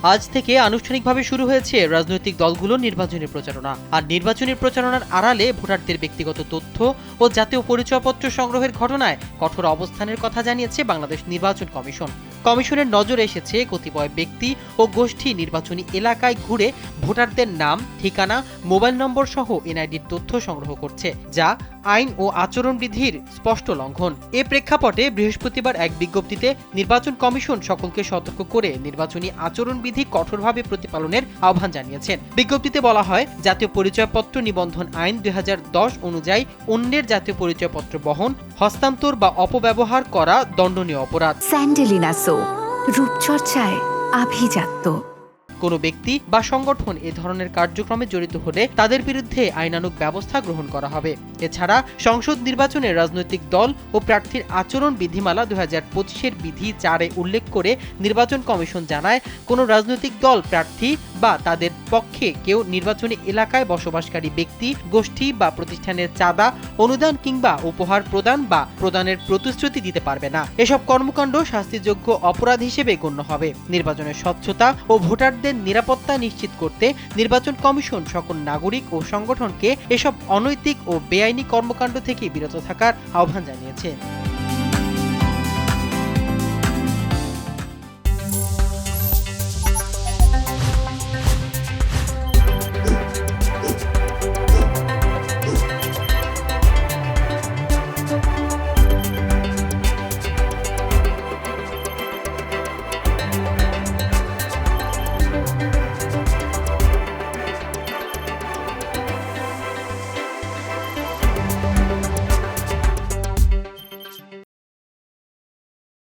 আজ থেকে আনুষ্ঠানিকভাবে শুরু হয়েছে রাজনৈতিক দলগুলোর নির্বাচনী প্রচারণা। আর নির্বাচনী প্রচারণার আড়ালে ভোটারদের ব্যক্তিগত তথ্য ও জাতীয় পরিচয়পত্র সংগ্রহের ঘটনায় কঠোর অবস্থানের কথা জানিয়েছে বাংলাদেশ নির্বাচন কমিশন। কমিশনের নজরে এসেছে কতিপয় ব্যক্তি ও গোষ্ঠী নির্বাচনী এলাকায় ঘুরে ভোটারদের নাম, ঠিকানা, মোবাইল নম্বর সহ এনআইডির তথ্য সংগ্রহ করছে, যা আইন ও আচরণবিধির স্পষ্ট লঙ্ঘন। এ প্রেক্ষাপটে বৃহস্পতিবার এক বিজ্ঞপ্তিতে নির্বাচন কমিশন সকলকে সতর্ক করে নির্বাচনী আচরণবিধি কঠোরভাবে প্রতিপালনের আহ্বান জানিয়েছেন। বিজ্ঞপ্তিতে বলা হয়, জাতীয় পরিচয়পত্র নিবন্ধন আইন 2010 অনুযায়ী অন্যের জাতীয় পরিচয়পত্র বহন, হস্তান্তর বা অপব্যবহার করা দণ্ডনীয় অপরাধ। স্যান্ডেলিনা সো, রূপচর্চায় আভিজাত্য। কোনো ব্যক্তি বা সংগঠন এ ধরনের কার্যক্রমে জড়িত হলে তাদের বিরুদ্ধে আইনানুগ ব্যবস্থা গ্রহণ করা হবে। এছাড়া সংসদ নির্বাচনে রাজনৈতিক দল ও প্রার্থীর আচরণ বিধিমালা 2025-এর বিধি 4-এ উল্লেখ করে নির্বাচন কমিশন জানায়, কোনো রাজনৈতিক দল, প্রার্থী বা তাদের পক্ষে কেউ নির্বাচনী এলাকায় বসবাসকারী ব্যক্তি, গোষ্ঠী বা প্রতিষ্ঠানের চাঁদা, অনুদান কিংবা উপহার প্রদান বা প্রদানের প্রতিশ্রুতি দিতে পারবে না। এসব কর্মকাণ্ড শাস্তিযোগ্য অপরাধ হিসেবে গণ্য হবে। নির্বাচনের স্বচ্ছতা ও ভোটারদের নিরাপত্তা নিশ্চিত করতে নির্বাচন কমিশন সকল নাগরিক ও সংগঠনকে এসব অনৈতিক ও বেআইনি কর্মকাণ্ড থেকে বিরত থাকার আহ্বান জানিয়েছে।